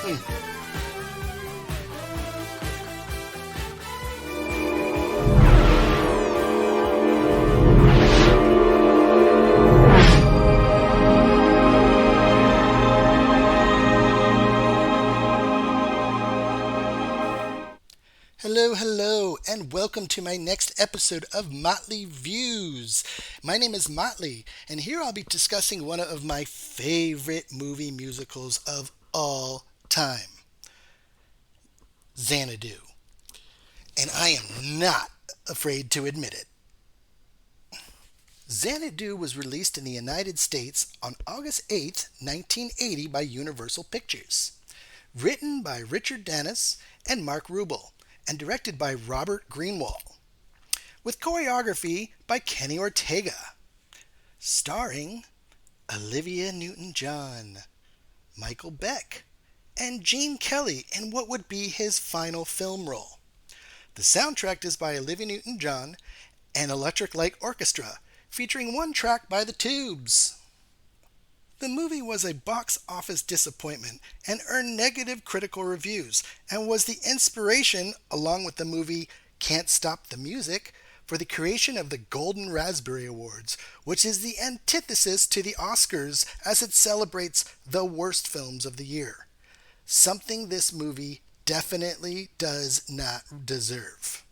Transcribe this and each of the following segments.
Hello, hello, and welcome to my next episode of Motley Views. My name is Motley, and here I'll be discussing one of my favorite movie musicals of all time, Xanadu. And I am not afraid to admit it. Xanadu was released in the United States on August 8, 1980 by Universal Pictures. Written by Richard Dennis and Mark Rubel, and directed by Robert Greenwald, with choreography by Kenny Ortega, starring Olivia Newton-John, Michael Beck, and Gene Kelly in what would be his final film role. The soundtrack is by Olivia Newton-John and Electric Light Orchestra, featuring one track by The Tubes. The movie was a box office disappointment and earned negative critical reviews, and was the inspiration, along with the movie Can't Stop the Music, for the creation of the Golden Raspberry Awards, which is the antithesis to the Oscars as it celebrates the worst films of the year. Something this movie definitely does not deserve.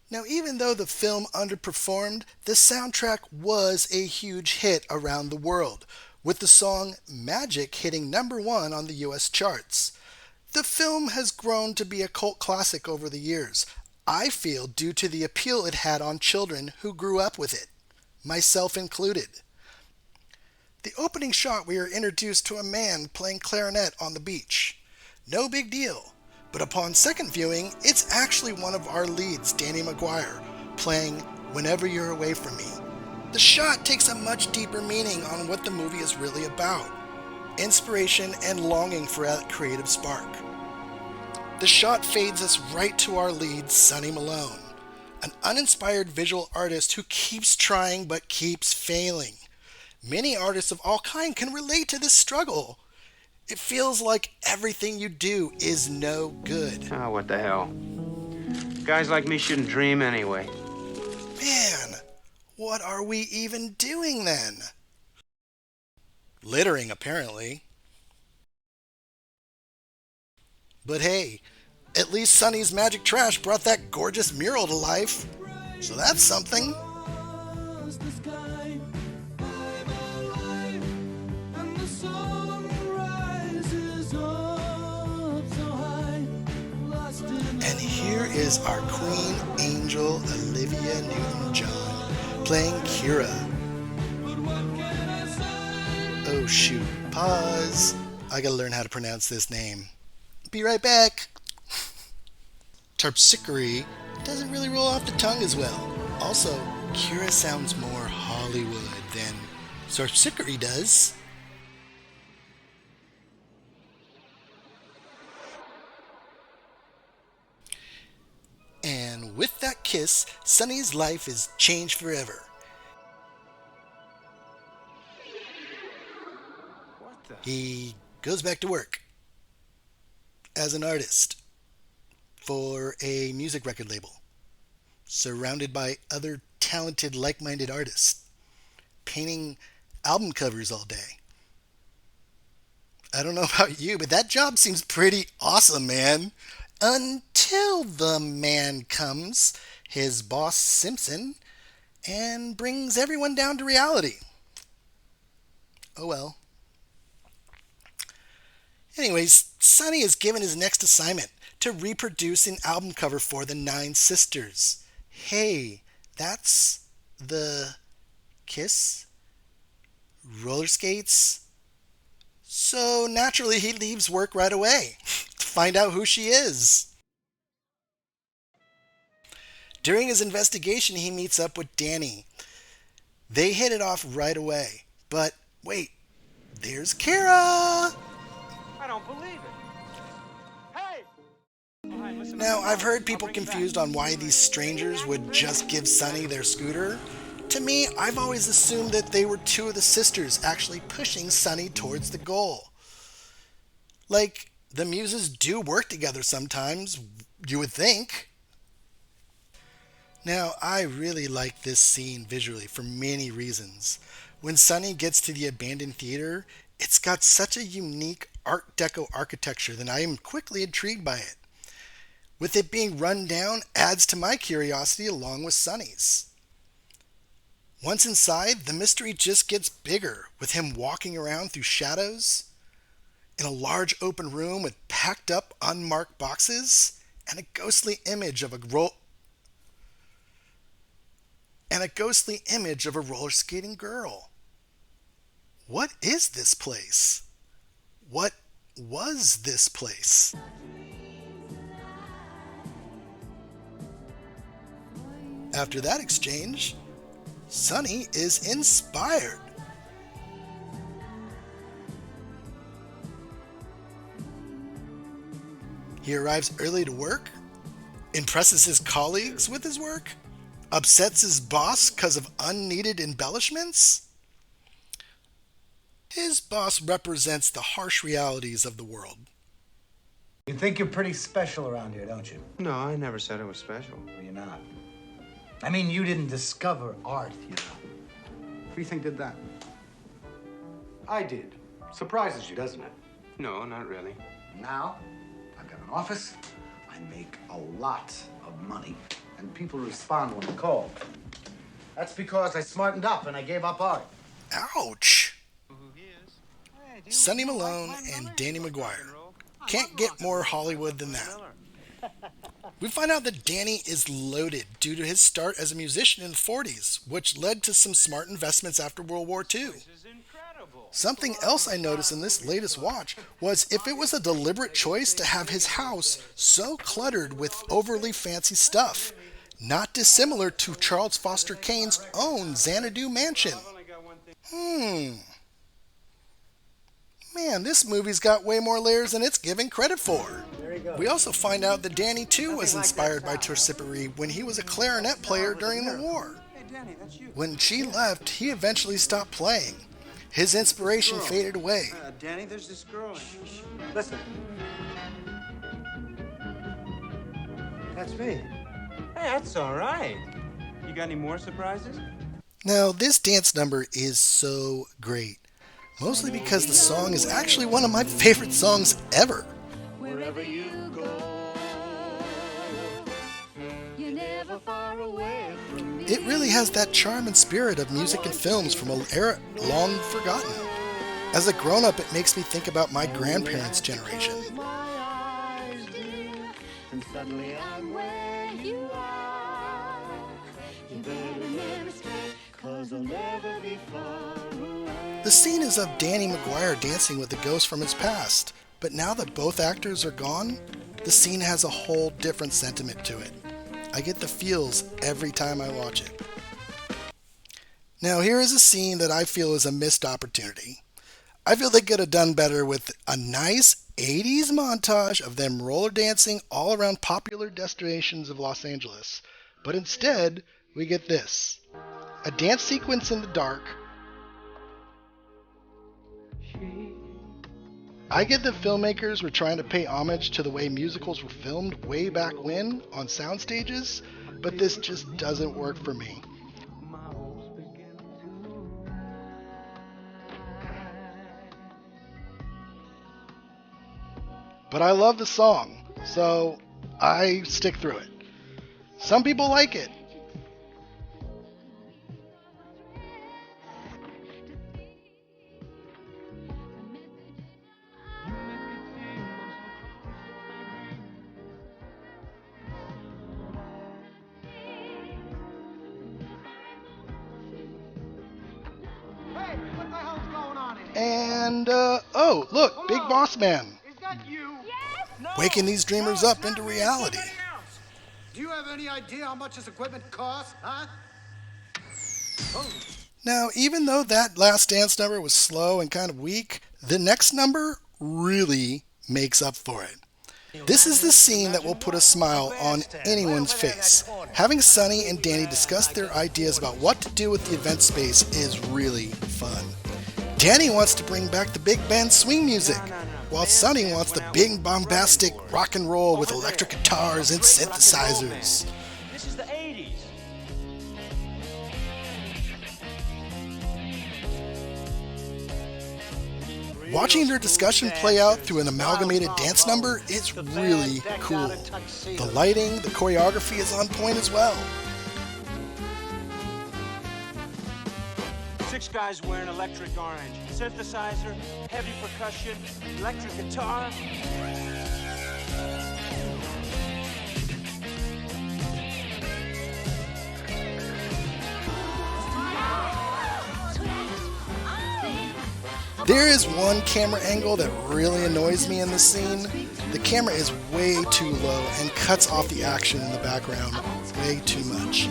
Now, even though the film underperformed, the soundtrack was a huge hit around the world, with the song Magic hitting #1 on the US charts. The film has grown to be a cult classic over the years, I feel due to the appeal it had on children who grew up with it, myself included. The opening shot, we are introduced to a man playing clarinet on the beach. No big deal, but upon second viewing, it's actually one of our leads, Danny McGuire, playing Whenever You're Away From Me. The shot takes a much deeper meaning on what the movie is really about: inspiration and longing for a creative spark. The shot fades us right to our lead, Sonny Malone, an uninspired visual artist who keeps trying but keeps failing. Many artists of all kinds can relate to this struggle. It feels like everything you do is no good. Oh, what the hell? Guys like me shouldn't dream anyway. Man, what are we even doing then? Littering, apparently. But hey, at least Sonny's magic trash brought that gorgeous mural to life. So that's something. And here is our Queen Angel, Olivia Newton-John, playing Kira. Oh shoot, pause. I gotta learn how to pronounce this name. Be right back. Terpsichore doesn't really roll off the tongue as well. Also, Kira sounds more Hollywood than Terpsichore does. And with that kiss, Sonny's life is changed forever. He goes back to work as an artist for a music record label, surrounded by other talented, like-minded artists, painting album covers all day. I don't know about you, but that job seems pretty awesome, man. Until the man comes, his boss Simpson, and brings everyone down to reality. Oh well. Anyways, Sonny is given his next assignment to reproduce an album cover for the Nine Sisters. Hey, that's the Kiss? Roller skates? So naturally he leaves work right away to find out who she is. During his investigation, he meets up with Danny. They hit it off right away. But wait, there's Kira! I don't believe it. Hey! Now, I've heard people confused on why these strangers would just give Sonny their scooter. To me, I've always assumed that they were two of the sisters actually pushing Sonny towards the goal. Like, The muses do work together sometimes, you would think. Now, I really like this scene visually for many reasons. When Sonny gets to the abandoned theater, it's got such a unique Art Deco architecture that I am quickly intrigued by it. With it being run down adds to my curiosity along with Sonny's. Once inside, the mystery just gets bigger with him walking around through shadows in a large open room with packed up unmarked boxes and a ghostly image of a roller skating girl. What is this place? What was this place? After that exchange, Sonny is inspired. He arrives early to work, impresses his colleagues with his work, upsets his boss because of unneeded embellishments. His boss represents the harsh realities of the world. You think you're pretty special around here, don't you? No, I never said it was special. Well, you're not. I mean, you didn't discover art, you know. Who do you think did that? I did. Surprises you, doesn't it? No, not really. Now, I've got an office. I make a lot of money, and people respond when I call. That's because I smartened up and I gave up art. Ouch! Sonny Malone and Danny McGuire. Can't get more Hollywood than that. We find out that Danny is loaded due to his start as a musician in the 40s, which led to some smart investments after World War II. Something else I noticed in this latest watch was if it was a deliberate choice to have his house so cluttered with overly fancy stuff, not dissimilar to Charles Foster Kane's own Xanadu mansion. Man, this movie's got way more layers than it's giving credit for. We also find out that Danny too was inspired by Terpsichore when he was a clarinet player during the war. When she left, he eventually stopped playing. His inspiration faded away. Danny, there's this girl. Listen. That's me. Hey, that's all right. You got any more surprises? Now, this dance number is so great. Mostly because the song is actually one of my favorite songs ever. Wherever you go, you're never far away from me. It really has that charm and spirit of music and films from an era long forgotten. As a grown-up, it makes me think about my grandparents' generation. My eyes, dear, and suddenly I'm where you are. You better never stray, 'cause I'll never be far away. The scene is of Danny McGuire dancing with the ghost from his past, but now that both actors are gone, the scene has a whole different sentiment to it. I get the feels every time I watch it. Now here is a scene that I feel is a missed opportunity. I feel they could have done better with a nice 80s montage of them roller dancing all around popular destinations of Los Angeles, but instead we get this. A dance sequence in the dark. I get that filmmakers were trying to pay homage to the way musicals were filmed way back when on sound stages, but this just doesn't work for me. But I love the song, so I stick through it. Some people like it. Hey, what the hell's going on here? And, oh, look, Big Boss Man. Is that you? Waking these dreamers up into reality. Do you have any idea how much this equipment costs, huh? Now, even though that last dance number was slow and kind of weak, the next number really makes up for it. This is the scene that will put a smile on anyone's face. Having Sonny and Danny discuss their ideas about what to do with the event space is really fun. Danny wants to bring back the big band swing music, while Sonny wants the big bombastic rock and roll with electric guitars and synthesizers. This is the 80s. Watching their discussion play out through an amalgamated dance number is really cool. The lighting, the choreography is on point as well. 6 guys wearing electric orange. Synthesizer, heavy percussion, electric guitar. There is one camera angle that really annoys me in this scene. The camera is way too low and cuts off the action in the background way too much.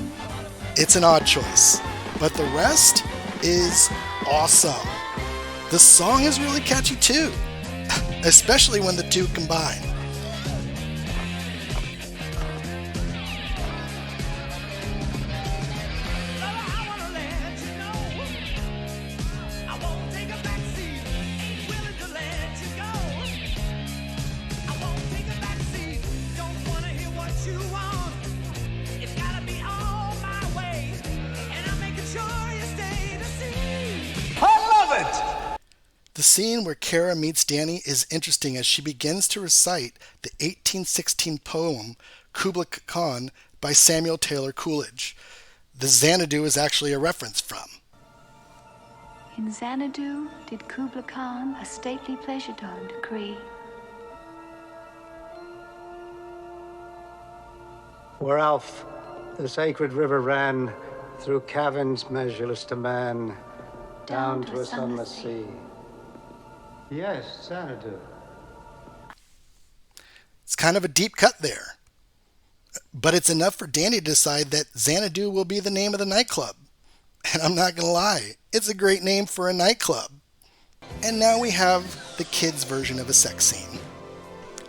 It's an odd choice, but the rest is awesome. The song is really catchy too, especially when the two combine. The scene where Kara meets Danny is interesting as she begins to recite the 1816 poem Kubla Khan by Samuel Taylor Coleridge. The Xanadu is actually a reference from. In Xanadu did Kubla Khan a stately pleasure dome decree. Where Alf, the sacred river ran through caverns measureless to man, down to a sunless sea. Yes, Xanadu. It's kind of a deep cut there. But it's enough for Danny to decide that Xanadu will be the name of the nightclub. And I'm not going to lie, it's a great name for a nightclub. And now we have the kids' version of a sex scene.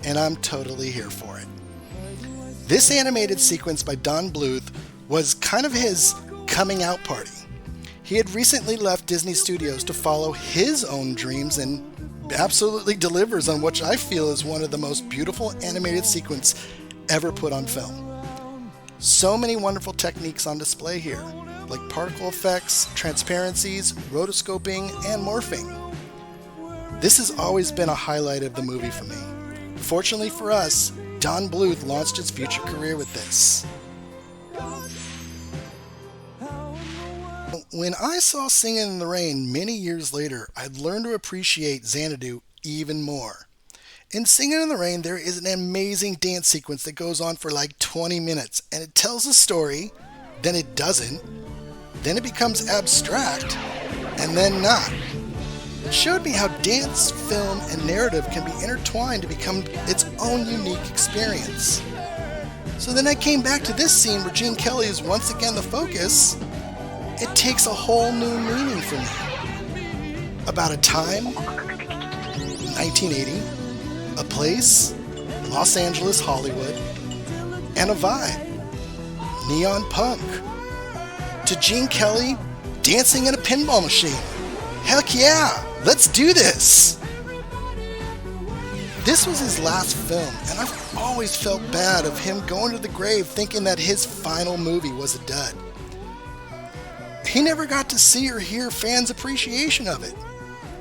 And I'm totally here for it. This animated sequence by Don Bluth was kind of his coming out party. He had recently left Disney Studios to follow his own dreams and absolutely delivers on what I feel is one of the most beautiful animated sequences ever put on film. So many wonderful techniques on display here, like particle effects, transparencies, rotoscoping, and morphing. This has always been a highlight of the movie for me. Fortunately for us, Don Bluth launched his future career with this. When I saw Singin' in the Rain many years later, I'd learned to appreciate Xanadu even more. In Singin' in the Rain, there is an amazing dance sequence that goes on for like 20 minutes, and it tells a story, then it doesn't, then it becomes abstract, and then not. It showed me how dance, film, and narrative can be intertwined to become its own unique experience. So then I came back to this scene where Gene Kelly is once again the focus. It takes a whole new meaning for me. About a time, 1980, a place, Los Angeles, Hollywood, and a vibe, neon punk. To Gene Kelly, dancing in a pinball machine. Heck yeah, let's do this! This was his last film, and I've always felt bad of him going to the grave thinking that his final movie was a dud. He never got to see or hear fans' appreciation of it.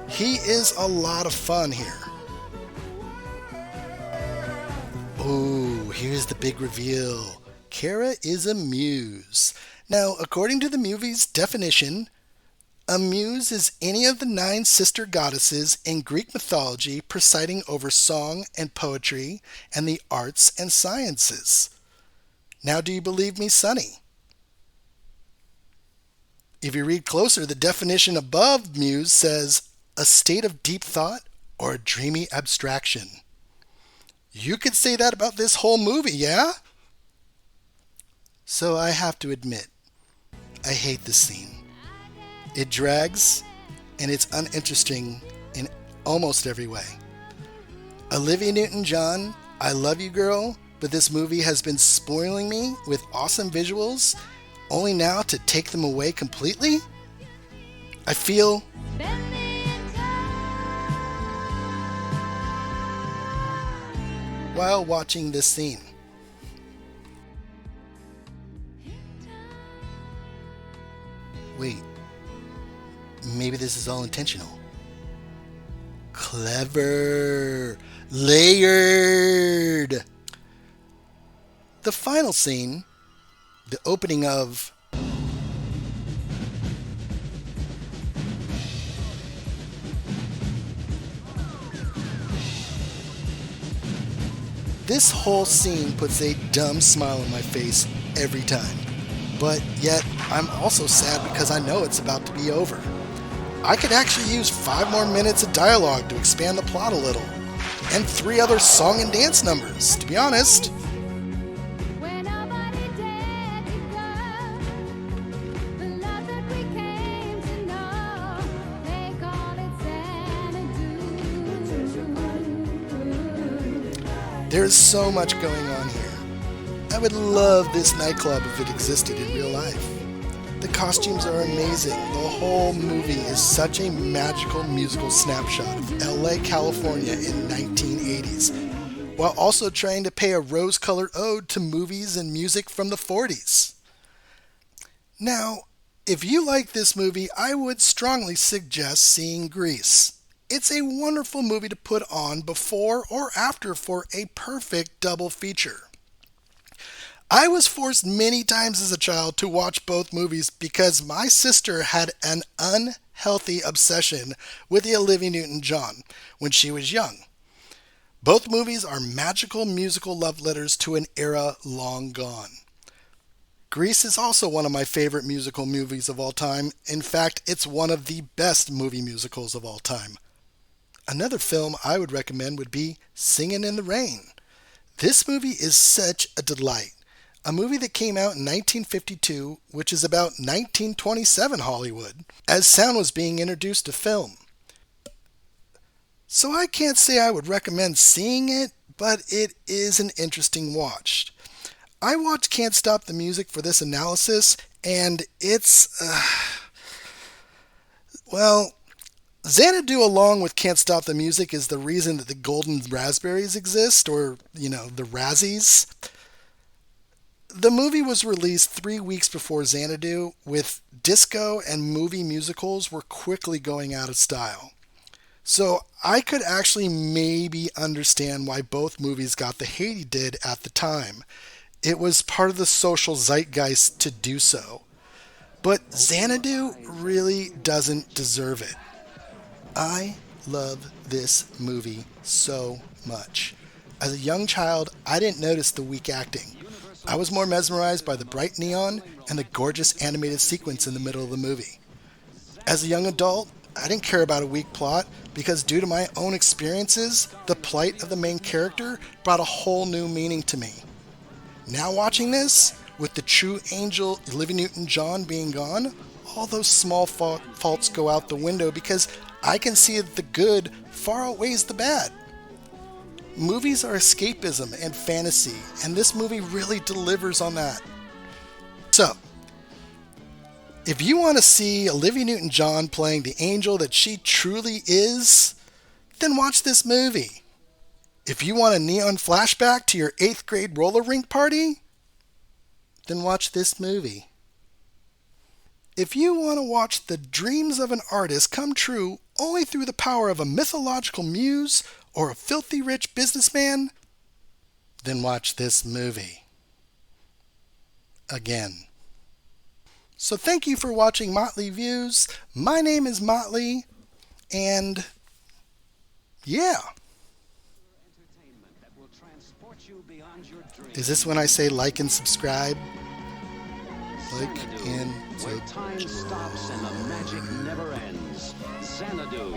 He is a lot of fun here. Oh, here's the big reveal. Kara is a muse. Now, according to the movie's definition, a muse is any of the 9 sister goddesses in Greek mythology presiding over song and poetry and the arts and sciences. Now, do you believe me, Sonny? If you read closer, the definition above muse says a state of deep thought or a dreamy abstraction. You could say that about this whole movie, yeah? So I have to admit, I hate this scene. It drags, and it's uninteresting in almost every way. Olivia Newton-John, I love you, girl, but this movie has been spoiling me with awesome visuals, only now to take them away completely? I feel while watching this scene. Wait, maybe this is all intentional. Clever! Layered! The final scene, the opening of this whole scene puts a dumb smile on my face every time. But yet, I'm also sad because I know it's about to be over. I could actually use 5 more minutes of dialogue to expand the plot a little. And 3 other song and dance numbers, to be honest. When nobody dared to go, the love that we came to know, they call it Xanadu. There is so much going on here. I would love this nightclub if it existed in real life. The costumes are amazing. The whole movie is such a magical musical snapshot of LA, California in 1980s, while also trying to pay a rose-colored ode to movies and music from the 40s. Now, if you like this movie, I would strongly suggest seeing Grease. It's a wonderful movie to put on before or after for a perfect double feature. I was forced many times as a child to watch both movies because my sister had an unhealthy obsession with the Olivia Newton-John when she was young. Both movies are magical musical love letters to an era long gone. Grease is also one of my favorite musical movies of all time. In fact, it's one of the best movie musicals of all time. Another film I would recommend would be Singin' in the Rain. This movie is such a delight. A movie that came out in 1952, which is about 1927 Hollywood, as sound was being introduced to film. So I can't say I would recommend seeing it, but it is an interesting watch. I watched Can't Stop the Music for this analysis, and it's, Xanadu along with Can't Stop the Music is the reason that the Golden Raspberries exist, or, the Razzies. The movie was released 3 weeks before Xanadu, with disco and movie musicals were quickly going out of style. So I could actually maybe understand why both movies got the hate he did at the time. It was part of the social zeitgeist to do so. But Xanadu really doesn't deserve it. I love this movie so much. As a young child, I didn't notice the weak acting. I was more mesmerized by the bright neon and the gorgeous animated sequence in the middle of the movie. As a young adult, I didn't care about a weak plot because due to my own experiences, the plight of the main character brought a whole new meaning to me. Now watching this, with the true angel Olivia Newton-John being gone, all those small faults go out the window because I can see that the good far outweighs the bad. Movies are escapism and fantasy, and this movie really delivers on that. So, if you want to see Olivia Newton-John playing the angel that she truly is, then watch this movie. If you want a neon flashback to your 8th grade roller rink party, then watch this movie. If you want to watch the dreams of an artist come true only through the power of a mythological muse or a filthy rich businessman, then watch this movie. Again. So thank you for watching Motley Views. My name is Motley, and yeah. Is this when I say like and subscribe? Like and Where time stops and the magic never ends. Xanadu.